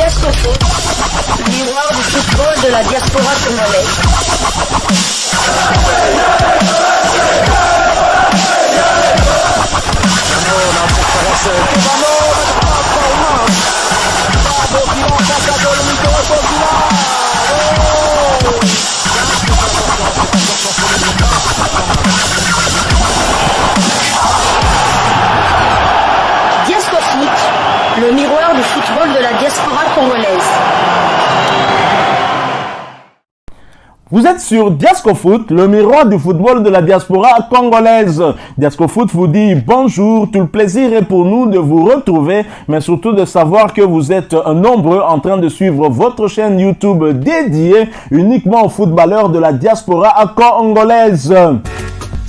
Diascofoot, miroir du football de la diaspora congolaise. Diascofoot, le miroir du football de la diaspora congolaise. Vous êtes sur Diascofoot, le miroir du football de la diaspora congolaise. Diascofoot vous dit bonjour, tout le plaisir est pour nous de vous retrouver, mais surtout de savoir que vous êtes nombreux en train de suivre votre chaîne YouTube dédiée uniquement aux footballeurs de la diaspora congolaise.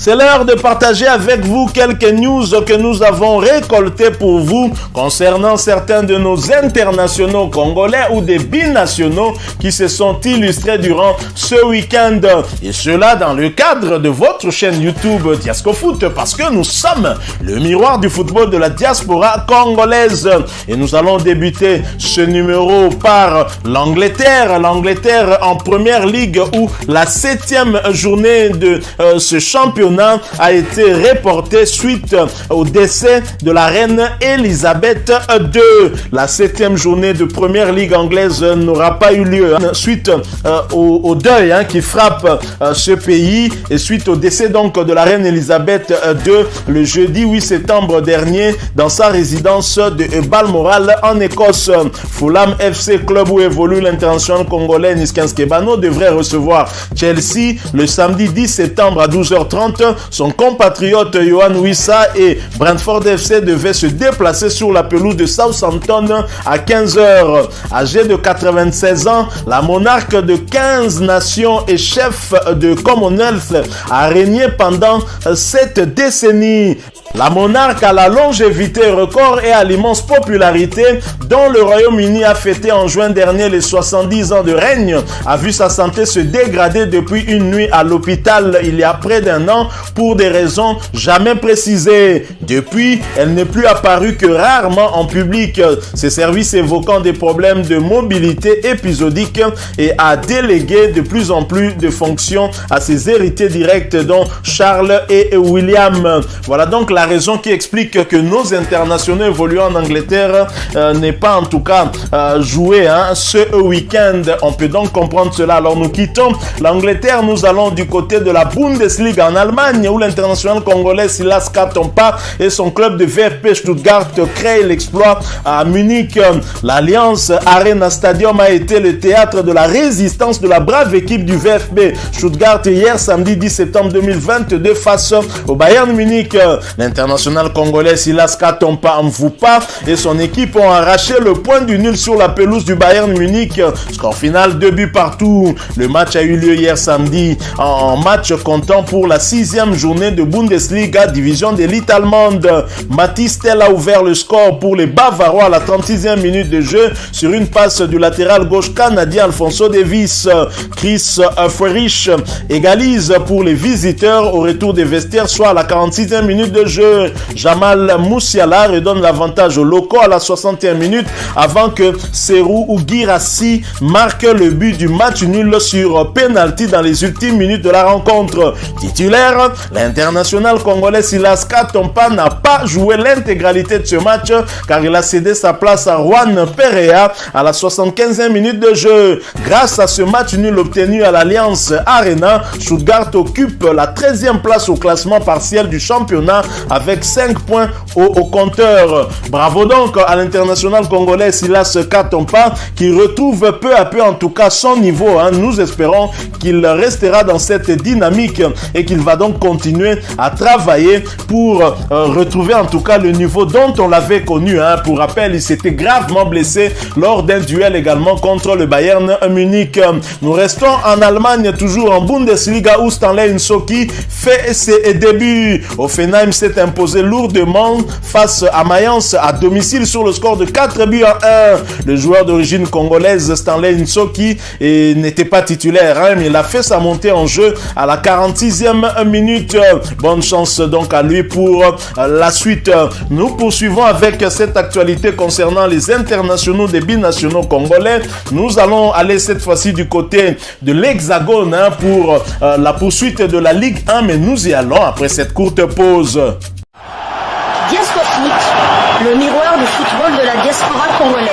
C'est l'heure de partager avec vous quelques news que nous avons récoltées pour vous concernant certains de nos internationaux congolais ou des binationaux qui se sont illustrés durant ce week-end. Et cela dans le cadre de votre chaîne YouTube Diascofoot, parce que nous sommes le miroir du football de la diaspora congolaise. Et nous allons débuter ce numéro par l'Angleterre. L'Angleterre en première ligue où la 7e journée de ce championnat a été reporté suite au décès de la reine Elisabeth II. La 7e journée de première ligue anglaise n'aura pas eu lieu suite au deuil qui frappe ce pays et suite au décès donc de la reine Elisabeth II le jeudi 8 septembre dernier dans sa résidence de Balmoral en Écosse. Fulham FC, club où évolue l'international congolais Niskans Kebano, devrait recevoir Chelsea le samedi 10 septembre à 12h30. Son compatriote Yohan Wissa et Brentford FC devaient se déplacer sur la pelouse de Southampton à 15h. Âgée de 96 ans, la monarque de 15 nations et chef de Commonwealth a régné pendant 7 décennies. La monarque a la longévité record et à l'immense popularité dont le Royaume-Uni a fêté en juin dernier les 70 ans de règne, a vu sa santé se dégrader depuis une nuit à l'hôpital il y a près d'un an pour des raisons jamais précisées. Depuis, elle n'est plus apparue que rarement en public, ses services évoquant des problèmes de mobilité épisodiques et a délégué de plus en plus de fonctions à ses héritiers directs dont Charles et William. Voilà donc la raison qui explique que nos internationaux évoluant en Angleterre n'est pas en tout cas joué ce week-end. On peut donc comprendre cela. Alors nous quittons l'Angleterre, nous allons du côté de la Bundesliga en Allemagne où l'international congolais Silas Katompa et son club de VfB Stuttgart créent l'exploit à Munich. L'Alliance Arena Stadium a été le théâtre de la résistance de la brave équipe du VfB Stuttgart hier samedi 10 septembre 2022 face au Bayern Munich. L'international congolais Silas Katompa Mvupa et son équipe ont arraché le point du nul sur la pelouse du Bayern Munich. Score final 2 buts partout. Le match a eu lieu hier samedi en match comptant pour la 6e journée de Bundesliga, division d'élite allemande. Mathis Tel a ouvert le score pour les Bavarois à la 36e minute de jeu sur une passe du latéral gauche canadien Alphonso Davies. Chris Friedrich égalise pour les visiteurs au retour des vestiaires, soit à la 46e minute de jeu. Jamal Moussiala redonne l'avantage aux locaux à la 61e minute avant que Serou Ougirassi marque le but du match nul sur penalty dans les ultimes minutes de la rencontre. Titulaire, l'international congolais Silas Katompa n'a pas joué l'intégralité de ce match car il a cédé sa place à Juan Perea à la 75e minute de jeu. Grâce à ce match nul obtenu à l'Alliance Arena, Stuttgart occupe la 13e place au classement partiel du championnat avec 5 points au compteur. Bravo donc à l'international congolais Silas Katompa qui retrouve peu à peu en tout cas son niveau. Nous espérons qu'il restera dans cette dynamique et qu'il va donc continuer à travailler pour retrouver en tout cas le niveau dont on l'avait connu. Pour rappel, il s'était gravement blessé lors d'un duel également contre le Bayern Munich. Nous restons en Allemagne, toujours en Bundesliga où Stanley Nsoki fait ses débuts. Offenheim s'est imposé lourdement face à Mayence à domicile sur le score de 4-1. Le joueur d'origine congolaise Stanley Nsoki n'était pas titulaire, hein, mais il a fait sa montée en jeu à la 46e minute. Bonne chance donc à lui pour la suite. Nous poursuivons avec cette actualité concernant les internationaux des binationaux congolais. Nous allons aller cette fois-ci du côté de l'Hexagone pour la poursuite de la Ligue 1, mais nous y allons après cette courte pause. Diasco Foot, le miroir du football de la diaspora congolaise.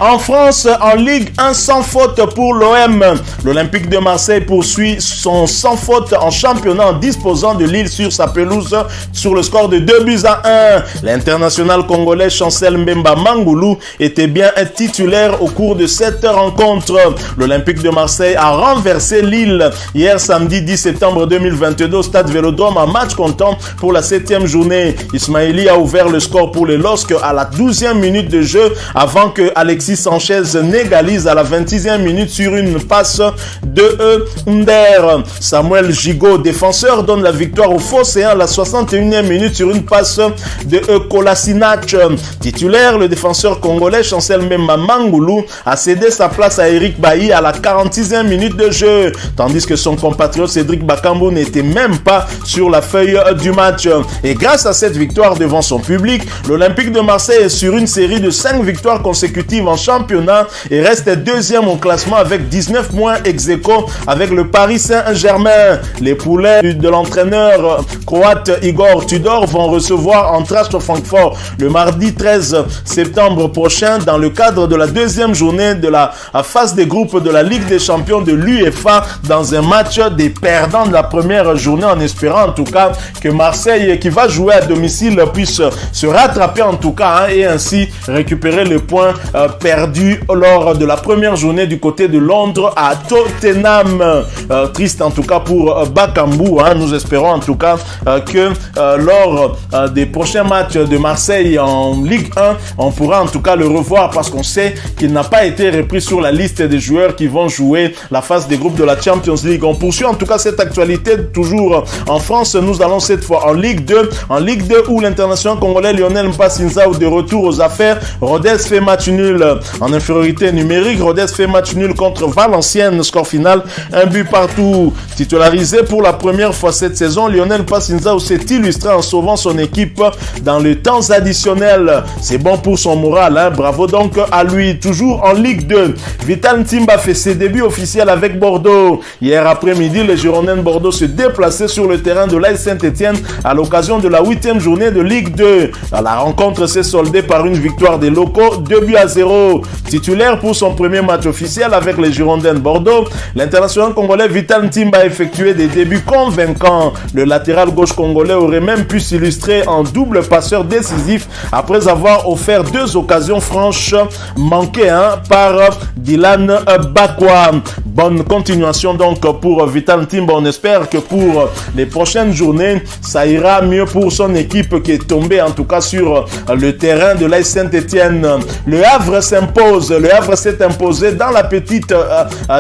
En France, en Ligue 1, sans faute pour l'OM. L'Olympique de Marseille poursuit son sans faute en championnat en disposant de Lille sur sa pelouse sur le score de 2-1. L'international congolais Chancel Mbemba Mangoulou était bien un titulaire au cours de cette rencontre. L'Olympique de Marseille a renversé Lille hier samedi 10 septembre 2022 au stade Vélodrome en match comptant pour la 7e journée. Ismaili a ouvert le score pour les LOSC à la 12e minute de jeu avant que Alexis Sanchez n'égalise à la 26e minute sur une passe de Under. Samuel Gigot, défenseur, donne la victoire au Phocéen à la 61e minute sur une passe de Kolasinac. Titulaire, le défenseur congolais Chancel Mbemba Mangoulou a cédé sa place à Eric Bailly à la 46e minute de jeu, tandis que son compatriote Cédric Bakambu n'était même pas sur la feuille du match. Et grâce à cette victoire devant son public, l'Olympique de Marseille est sur une série de 5 victoires consécutives en championnat et reste deuxième au classement avec 19 points ex-aequo avec le Paris Saint-Germain. Les poulets de l'entraîneur croate Igor Tudor vont recevoir Eintracht Francfort le mardi 13 septembre prochain dans le cadre de la deuxième journée de la phase des groupes de la Ligue des champions de l'UEFA dans un match des perdants de la première journée, en espérant en tout cas que Marseille, qui va jouer à domicile, puisse se rattraper en tout cas et ainsi récupérer le point perdu lors de la première journée du côté de Londres à Tottenham. Triste en tout cas pour Bakambu. Nous espérons en tout cas que lors des prochains matchs de Marseille en Ligue 1, on pourra en tout cas le revoir parce qu'on sait qu'il n'a pas été repris sur la liste des joueurs qui vont jouer la phase des groupes de la Champions League. On poursuit en tout cas cette actualité toujours en France. Nous allons cette fois en Ligue 2. En Ligue 2 où l'international congolais Lionel Mpasinzao de retour aux affaires. Rodez fait match nul en infériorité numérique. Rodez fait match nul contre Valenciennes. Score final, 1 but partout. Titularisé pour la première fois cette saison, Lionel Mpasinzao s'est illustré en sauvant son équipe dans le temps additionnel. C'est bon pour son moral. Bravo donc à lui. Toujours en Ligue 2. Vital Ntimba fait ses débuts officiels avec Bordeaux. Hier après-midi, les Girondins de Bordeaux se déplaçaient sur le terrain de l'AS Saint-Etienne à l'occasion de la 8e journée de Ligue 2. La rencontre s'est soldée par une victoire des locaux, 2-0. Titulaire pour son premier match officiel avec les Girondins de Bordeaux, l'international congolais Vital Ntimba a effectué des débuts convaincants. Le latéral gauche congolais aurait même pu s'illustrer en double passeur décisif après avoir offert 2 occasions franches manquées par Dylan Bakwa. Bonne continuation donc pour Vital Ntimba. On espère que pour les prochaines journées, ça ira mieux pour son équipe qui est tombée en tout cas sur le terrain de l'AS Saint-Etienne. Le Havre s'impose. Le Havre s'est imposé dans la petite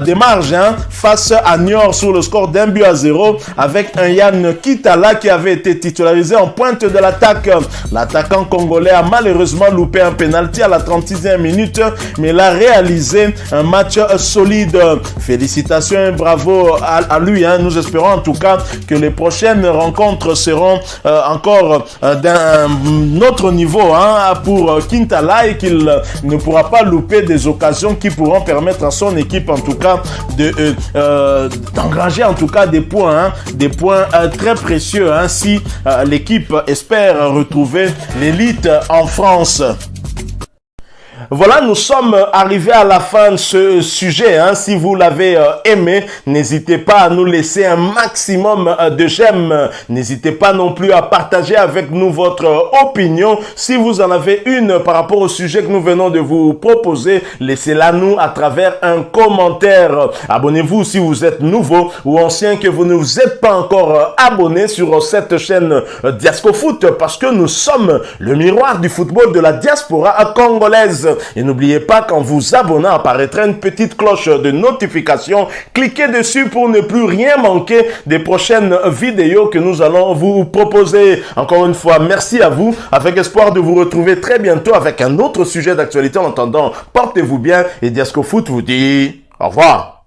démarche face à Niort sur le score d'1-0 avec un Yann Kitala qui avait été titularisé en pointe de l'attaque. L'attaquant congolais a malheureusement loupé un penalty à la 36e minute, mais il a réalisé un match solide. Félicitations et bravo à lui. Nous espérons en tout cas que les prochaines rencontres seront encore d'un autre niveau pour Quintala et qu'il ne pourra pas louper des occasions qui pourront permettre à son équipe en tout cas d'engranger en tout cas des points très précieux si l'équipe espère retrouver l'élite en France. Voilà, nous sommes arrivés à la fin de ce sujet. Si vous l'avez aimé, n'hésitez pas à nous laisser un maximum de j'aime. N'hésitez pas non plus à partager avec nous votre opinion. Si vous en avez une par rapport au sujet que nous venons de vous proposer, laissez-la nous à travers un commentaire. Abonnez-vous si vous êtes nouveau ou ancien que vous ne vous êtes pas encore abonné sur cette chaîne Diasco Foot parce que nous sommes le miroir du football de la diaspora congolaise. Et n'oubliez pas qu'en vous abonnant apparaîtra une petite cloche de notification. Cliquez dessus pour ne plus rien manquer des prochaines vidéos que nous allons vous proposer. Encore une fois, merci à vous, avec espoir de vous retrouver très bientôt avec un autre sujet d'actualité. En attendant, portez-vous bien et Diasco Foot vous dit au revoir.